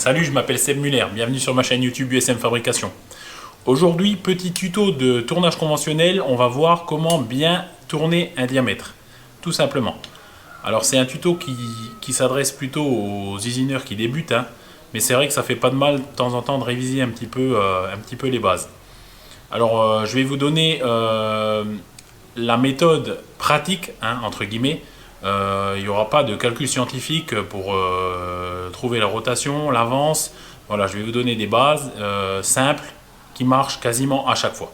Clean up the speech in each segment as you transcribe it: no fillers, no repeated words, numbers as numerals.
Salut, je m'appelle Seb Muller, bienvenue sur ma chaîne YouTube USM Fabrication. Aujourd'hui, petit tuto de tournage conventionnel, on va voir comment bien tourner un diamètre, tout simplement. Alors c'est un tuto qui s'adresse plutôt aux usineurs qui débutent, hein, mais c'est vrai que ça fait pas de mal de temps en temps de réviser un petit peu les bases. Alors je vais vous donner la méthode pratique, hein, entre guillemets. Il n'y aura pas de calcul scientifique pour trouver la rotation, l'avance. Voilà, je vais vous donner des bases simples qui marchent quasiment à chaque fois.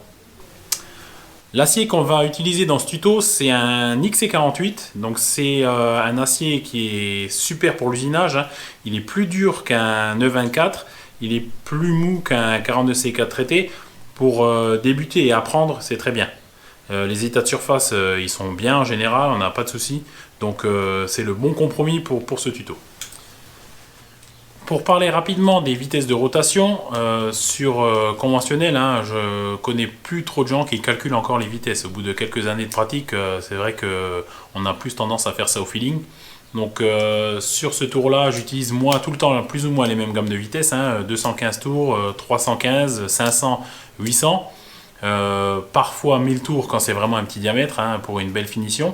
L'acier qu'on va utiliser dans ce tuto, c'est un XC48. Donc c'est un acier qui est super pour l'usinage, hein. Il est plus dur qu'un E24. Il est plus mou qu'un 42C4 traité. Pour débuter et apprendre, c'est très bien. Les états de surface, ils sont bien en général, on n'a pas de soucis. Donc c'est le bon compromis pour ce tuto. Pour parler rapidement des vitesses de rotation, sur conventionnel, hein, je connais plus trop de gens qui calculent encore les vitesses. Au bout de quelques années de pratique, c'est vrai qu'on a plus tendance à faire ça au feeling. Donc sur ce tour là, j'utilise moi tout le temps plus ou moins les mêmes gammes de vitesse, hein, 215 tours, 315, 500, 800. Parfois 1000 tours quand c'est vraiment un petit diamètre, hein, pour une belle finition.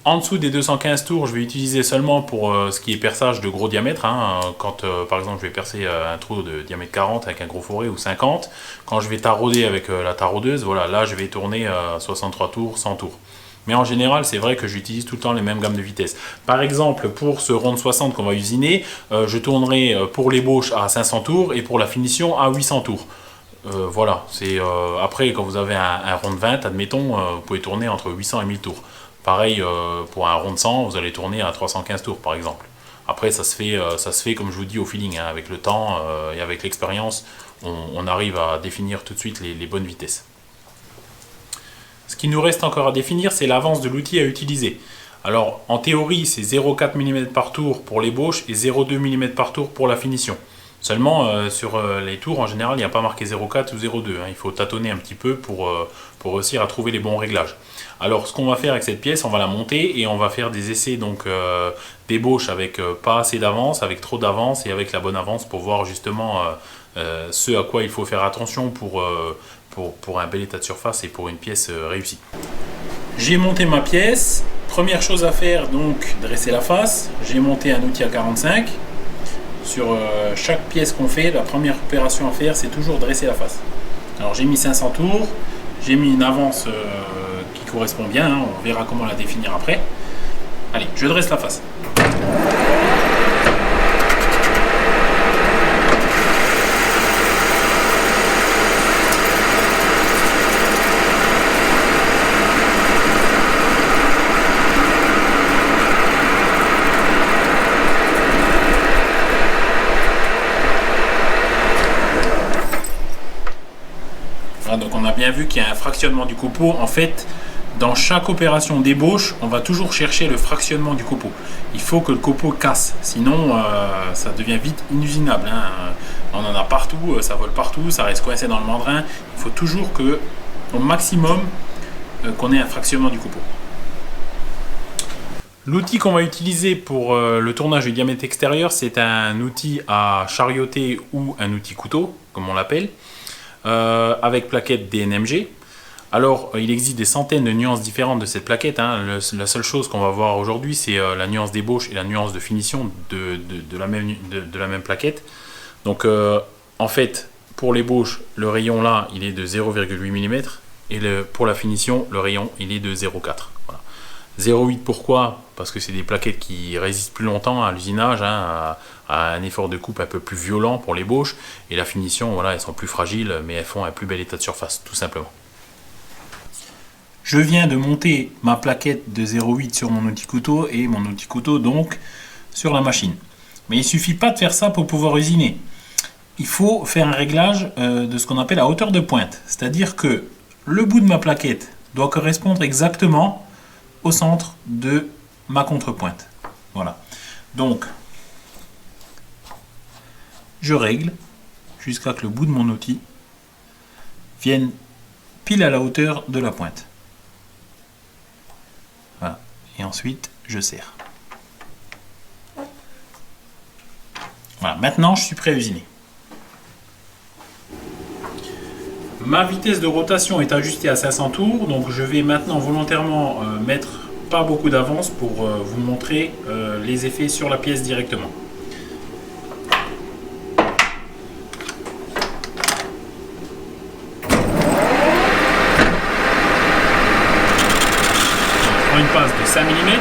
En dessous des 215 tours, je vais utiliser seulement pour ce qui est perçage de gros diamètre, hein, quand par exemple je vais percer un trou de diamètre 40 avec un gros forêt ou 50. Quand je vais tarauder avec la taraudeuse, voilà, là je vais tourner 63 tours, 100 tours. Mais en général, c'est vrai que j'utilise tout le temps les mêmes gammes de vitesse. Par exemple, pour ce rond de 60 qu'on va usiner, je tournerai pour l'ébauche à 500 tours et pour la finition à 800 tours. Voilà, c'est après quand vous avez un rond de 20, admettons, vous pouvez tourner entre 800 et 1000 tours. Pareil pour un rond de 100, vous allez tourner à 315 tours par exemple. Après ça se fait comme je vous dis au feeling, hein, avec le temps et avec l'expérience, on arrive à définir tout de suite les bonnes vitesses. Ce qui nous reste encore à définir, c'est l'avance de l'outil à utiliser. Alors en théorie, c'est 0,4 mm par tour pour l'ébauche et 0,2 mm par tour pour la finition. Seulement sur les tours en général, il n'y a pas marqué 0,4 ou 0,2, hein. Il faut tâtonner un petit peu pour réussir à trouver les bons réglages. Alors ce qu'on va faire avec cette pièce, on va la monter et on va faire des essais donc d'ébauche avec pas assez d'avance, avec trop d'avance et avec la bonne avance pour voir justement ce à quoi il faut faire attention pour un bel état de surface et pour une pièce réussie. J'ai monté ma pièce. Première chose à faire, donc dresser la face. J'ai monté un outil à 45. Sur chaque pièce qu'on fait, la première opération à faire, c'est toujours dresser la face. Alors j'ai mis 500 tours, j'ai mis une avance qui correspond bien, hein, on verra comment la définir après. Allez, je dresse la face. Donc on a bien vu qu'il y a un fractionnement du copeau. En fait, dans chaque opération d'ébauche, on va toujours chercher le fractionnement du copeau. Il faut que le copeau casse, sinon ça devient vite inusinable, hein. On en a partout, ça vole partout, ça reste coincé dans le mandrin. Il faut toujours au maximum qu'on ait un fractionnement du copeau. L'outil qu'on va utiliser pour le tournage du diamètre extérieur, c'est un outil à charioter ou un outil couteau, comme on l'appelle. Avec plaquette DNMG. Alors il existe des centaines de nuances différentes de cette plaquette, hein. La seule chose qu'on va voir aujourd'hui, c'est la nuance d'ébauche et la nuance de finition de la même plaquette. Donc en fait, pour l'ébauche, le rayon là il est de 0,8 mm et pour la finition, le rayon il est de 0,4. Voilà. 0,8 pourquoi? Parce que c'est des plaquettes qui résistent plus longtemps à l'usinage, hein, à un effort de coupe un peu plus violent pour l'ébauche, et la finition, voilà, elles sont plus fragiles, mais elles font un plus bel état de surface, tout simplement. Je viens de monter ma plaquette de 0,8 sur mon outil couteau, et mon outil couteau donc sur la machine. Mais il ne suffit pas de faire ça pour pouvoir usiner. Il faut faire un réglage de ce qu'on appelle la hauteur de pointe, c'est-à-dire que le bout de ma plaquette doit correspondre exactement au centre de ma contrepointe. Voilà. Donc, je règle jusqu'à que le bout de mon outil vienne pile à la hauteur de la pointe. Voilà. Et ensuite, je serre. Voilà, maintenant je suis prêt à usiner. Ma vitesse de rotation est ajustée à 500 tours, donc je vais maintenant volontairement mettre pas beaucoup d'avance pour vous montrer les effets sur la pièce directement. On prend une passe de 5 mm.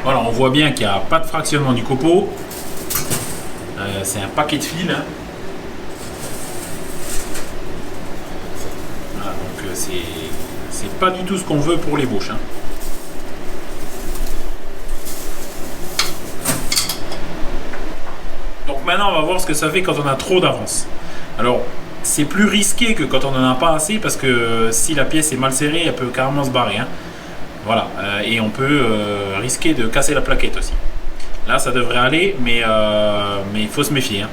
Voilà, on voit bien qu'il n'y a pas de fractionnement du copeau. C'est un paquet de fils. Hein. Voilà, donc c'est pas du tout ce qu'on veut pour les bouches. Hein. Donc maintenant, on va voir ce que ça fait quand on a trop d'avance. Alors, c'est plus risqué que quand on n'en a pas assez, parce que si la pièce est mal serrée, elle peut carrément se barrer. Hein. Voilà, et on peut risquer de casser la plaquette aussi. Là, ça devrait aller, mais il faut se méfier. Hein.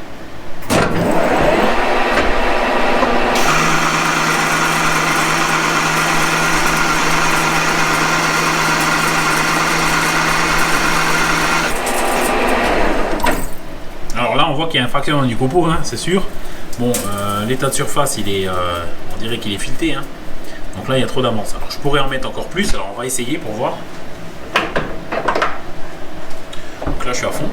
Alors là, on voit qu'il y a un fractionnement du copeau, hein, c'est sûr. Bon, l'état de surface, on dirait qu'il est fileté. Hein. Donc là, il y a trop d'avance. Alors, je pourrais en mettre encore plus. Alors, on va essayer pour voir. Donc là, je suis à fond.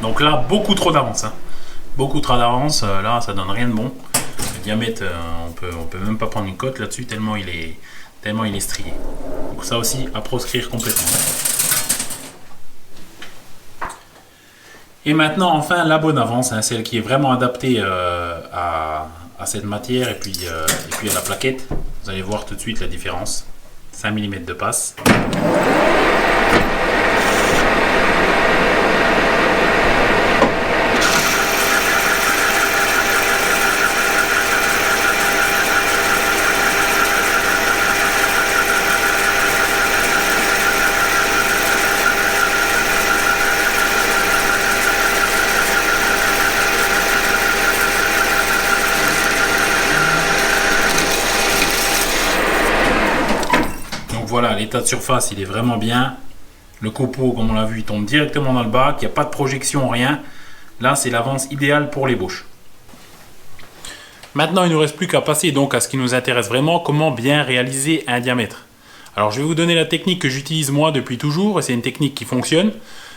Donc là, beaucoup trop d'avance. Hein. Beaucoup trop d'avance. Là, ça donne rien de bon. Le diamètre, on peut même pas prendre une cote là-dessus tellement il est strié. Donc ça aussi à proscrire complètement. Et maintenant enfin la bonne avance, hein, celle qui est vraiment adaptée à cette matière et puis à la plaquette. Vous allez voir tout de suite la différence. 5 mm de passe. Voilà, l'état de surface, il est vraiment bien. Le copeau, comme on l'a vu, il tombe directement dans le bac. Il n'y a pas de projection, rien. Là, c'est l'avance idéale pour les bouches. Maintenant, il ne nous reste plus qu'à passer donc à ce qui nous intéresse vraiment, comment bien réaliser un diamètre. Alors, je vais vous donner la technique que j'utilise moi depuis toujours, et c'est une technique qui fonctionne.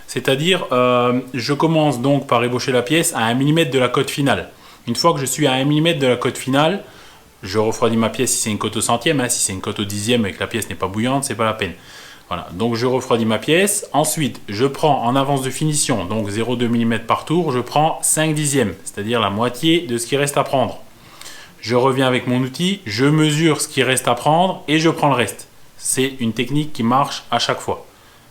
C'est-à-dire, je commence donc par ébaucher la pièce à 1 mm de la cote finale. Une fois que je suis à 1 mm de la cote finale, je refroidis ma pièce si c'est une cote au centième. Hein. Si c'est une cote au dixième et que la pièce n'est pas bouillante, c'est pas la peine. Voilà, donc je refroidis ma pièce. Ensuite, je prends en avance de finition, donc 0,2 mm par tour, je prends 5 dixièmes, c'est-à-dire la moitié de ce qui reste à prendre. Je reviens avec mon outil, je mesure ce qui reste à prendre et je prends le reste. C'est une technique qui marche à chaque fois.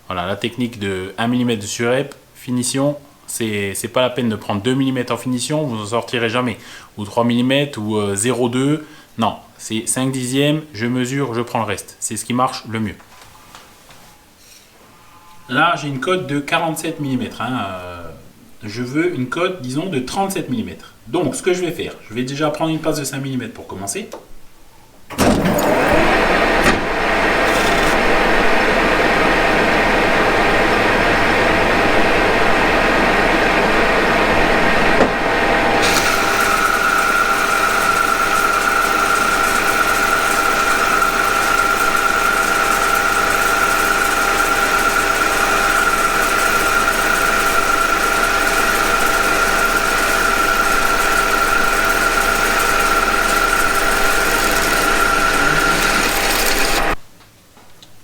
Voilà, la technique de 1 mm de surép, finition, c'est pas la peine de prendre 2 mm en finition, vous n'en sortirez jamais. Ou 3 mm ou 0,2. Non, c'est 5 dixièmes, je mesure, je prends le reste. C'est ce qui marche le mieux. Là, j'ai une cote de 47 mm. Hein. Je veux une cote, disons, de 37 mm. Donc, ce que je vais faire, je vais déjà prendre une passe de 5 mm pour commencer.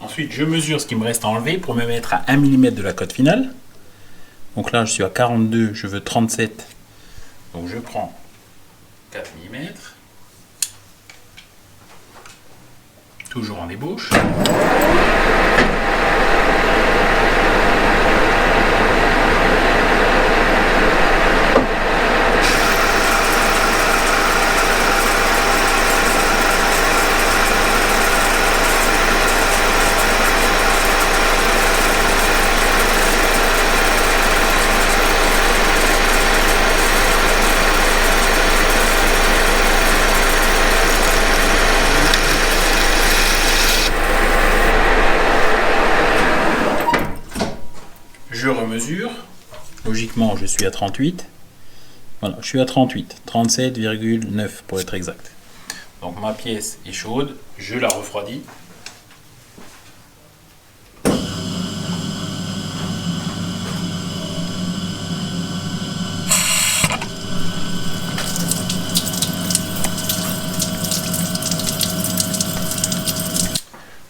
Ensuite, je mesure ce qui me reste à enlever pour me mettre à 1 mm de la cote finale. Donc là, je suis à 42, je veux 37. Donc je prends 4 mm. toujours en ébauche. Je remesure. Logiquement, je suis à 38. Voilà, je suis à 38. 37,9 pour être exact. Donc ma pièce est chaude. Je la refroidis.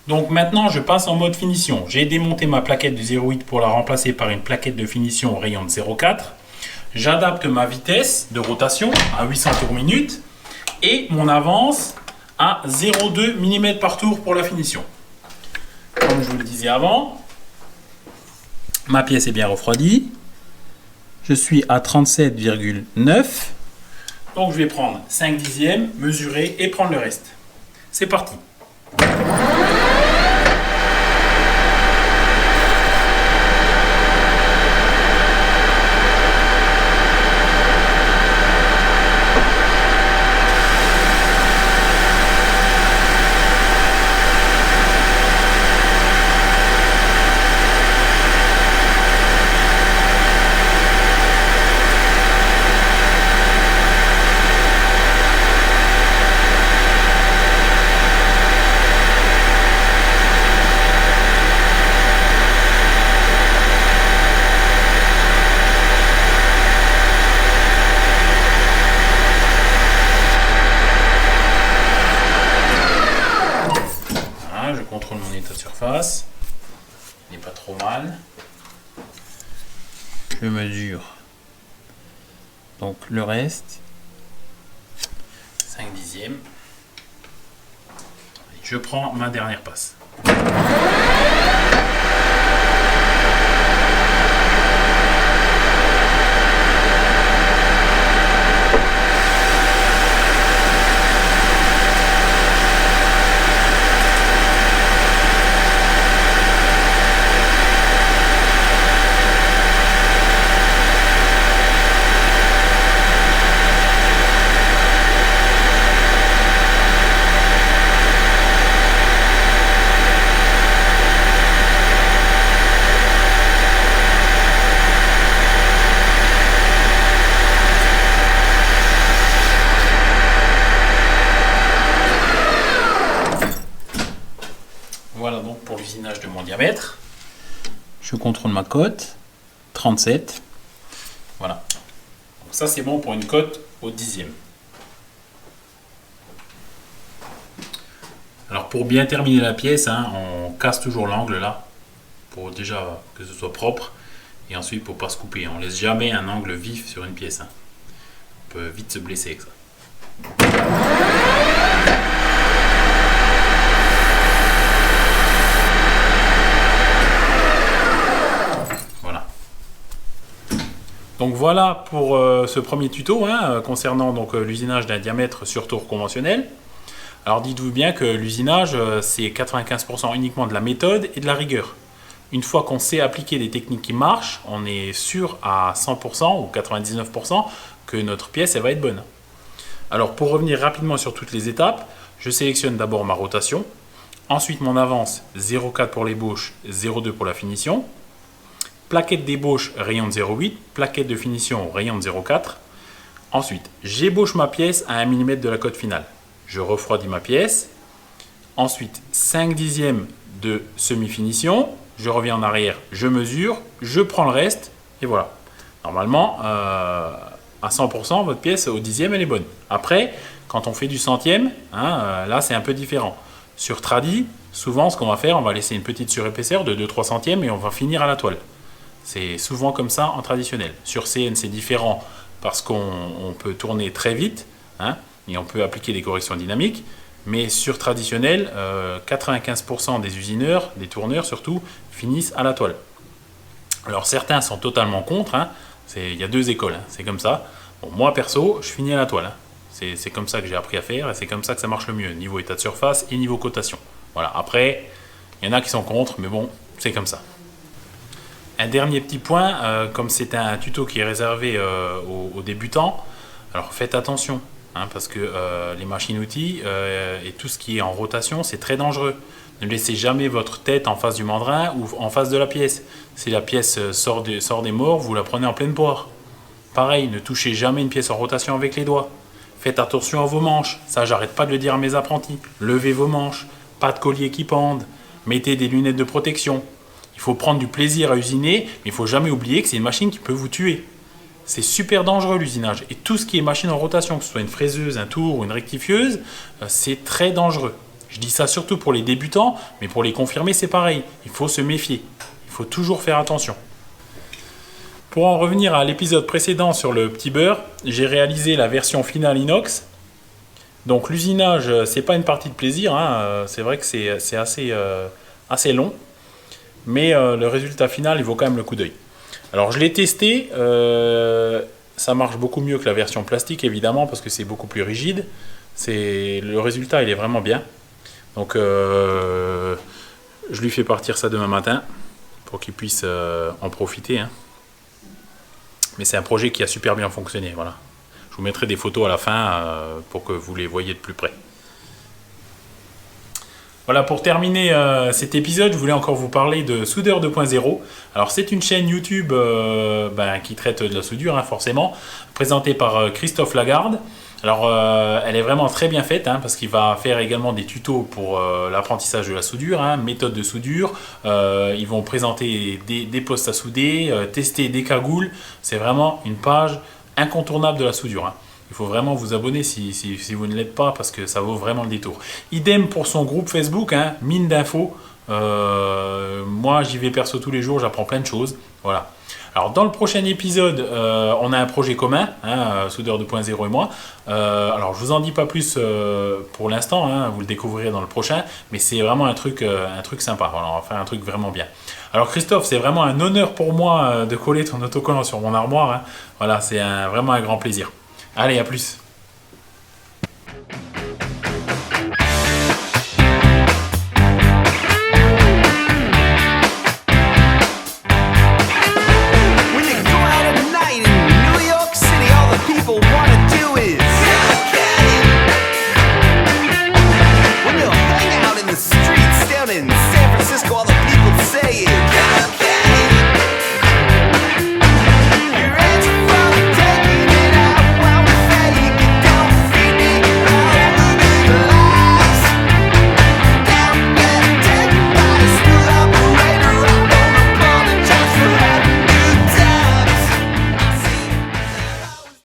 Donc maintenant je passe en mode finition. J'ai démonté ma plaquette de 0,8 pour la remplacer par une plaquette de finition au rayon de 0,4. J'adapte ma vitesse de rotation à 800 tours minute et mon avance à 0,2 mm par tour pour la finition. Comme je vous le disais avant, ma pièce est bien refroidie. Je suis à 37,9. Donc je vais prendre 5 dixièmes, mesurer et prendre le reste. C'est parti. Je contrôle mon état de surface, il n'est pas trop mal. Je mesure donc le reste, 5 dixièmes. Je prends ma dernière passe. Voilà donc pour l'usinage de mon diamètre. Je contrôle ma cote, 37. Voilà. Donc ça c'est bon pour une cote au dixième. Alors pour bien terminer la pièce, on casse toujours l'angle là, pour déjà que ce soit propre. Et ensuite pour pas se couper. On laisse jamais un angle vif sur une pièce. On peut vite se blesser avec ça. Donc voilà pour ce premier tuto concernant l'usinage d'un diamètre sur tour conventionnel. Alors dites-vous bien que l'usinage c'est 95% uniquement de la méthode et de la rigueur. Une fois qu'on sait appliquer des techniques qui marchent, on est sûr à 100% ou 99% que notre pièce elle va être bonne. Alors pour revenir rapidement sur toutes les étapes, je sélectionne d'abord ma rotation, ensuite mon avance 0,4 pour l'ébauche, 0,2 pour la finition. Plaquette d'ébauche rayon de 0,8, plaquette de finition rayon de 0,4. Ensuite, j'ébauche ma pièce à 1 mm de la cote finale. Je refroidis ma pièce. Ensuite, 5 dixièmes de semi-finition. Je reviens en arrière, je mesure, je prends le reste et voilà. Normalement, à 100%, votre pièce au dixième, elle est bonne. Après, quand on fait du centième, là, c'est un peu différent. Sur tradi, souvent, ce qu'on va faire, on va laisser une petite surépaisseur de 2-3 centièmes et on va finir à la toile. C'est souvent comme ça en traditionnel. Sur CN, c'est différent parce qu'on peut tourner très vite et on peut appliquer des corrections dynamiques. Mais sur traditionnel, 95% des usineurs, des tourneurs surtout, finissent à la toile. Alors certains sont totalement contre, hein. Il y a deux écoles, hein. C'est comme ça. Bon, moi perso, je finis à la toile, hein. C'est comme ça que j'ai appris à faire et c'est comme ça que ça marche le mieux, niveau état de surface et niveau cotation. Voilà, après, il y en a qui sont contre, mais bon, c'est comme ça. Un dernier petit point, comme c'est un tuto qui est réservé aux débutants, alors faites attention, hein, parce que les machines-outils et tout ce qui est en rotation, c'est très dangereux. Ne laissez jamais votre tête en face du mandrin ou en face de la pièce. Si la pièce sort des morts, vous la prenez en pleine poire. Pareil, ne touchez jamais une pièce en rotation avec les doigts. Faites attention à vos manches, ça j'arrête pas de le dire à mes apprentis. Levez vos manches, pas de collier qui pendent, mettez des lunettes de protection. Il faut prendre du plaisir à usiner, mais il ne faut jamais oublier que c'est une machine qui peut vous tuer. C'est super dangereux l'usinage. Et tout ce qui est machine en rotation, que ce soit une fraiseuse, un tour ou une rectifieuse, c'est très dangereux. Je dis ça surtout pour les débutants, mais pour les confirmés, c'est pareil. Il faut se méfier. Il faut toujours faire attention. Pour en revenir à l'épisode précédent sur le petit beurre, j'ai réalisé la version finale inox. Donc l'usinage, c'est pas une partie de plaisir, hein. C'est vrai que c'est assez long. Mais le résultat final, il vaut quand même le coup d'œil. Alors je l'ai testé, ça marche beaucoup mieux que la version plastique évidemment parce que c'est beaucoup plus rigide. Le résultat il est vraiment bien. Donc je lui fais partir ça demain matin pour qu'il puisse en profiter, hein. Mais c'est un projet qui a super bien fonctionné, voilà. Je vous mettrai des photos à la fin pour que vous les voyez de plus près. Voilà, pour terminer cet épisode, je voulais encore vous parler de Soudeur 2.0. Alors c'est une chaîne YouTube qui traite de la soudure, hein, forcément, présentée par Christophe Lagarde. Alors elle est vraiment très bien faite, hein, parce qu'il va faire également des tutos pour l'apprentissage de la soudure, hein, méthode de soudure. Ils vont présenter des postes à souder, tester des cagoules. C'est vraiment une page incontournable de la soudure, hein. Il faut vraiment vous abonner si vous ne l'êtes pas parce que ça vaut vraiment le détour. Idem pour son groupe Facebook, hein, mine d'infos. Moi j'y vais perso tous les jours, j'apprends plein de choses. Voilà. Alors dans le prochain épisode, on a un projet commun, hein, Soudeur 2.0 et moi. Alors je vous en dis pas plus pour l'instant, hein, vous le découvrirez dans le prochain, mais c'est vraiment un truc sympa. Voilà, on va faire un truc vraiment bien. Alors Christophe, c'est vraiment un honneur pour moi de coller ton autocollant sur mon armoire, hein. Voilà, c'est vraiment un grand plaisir. Allez, à plus.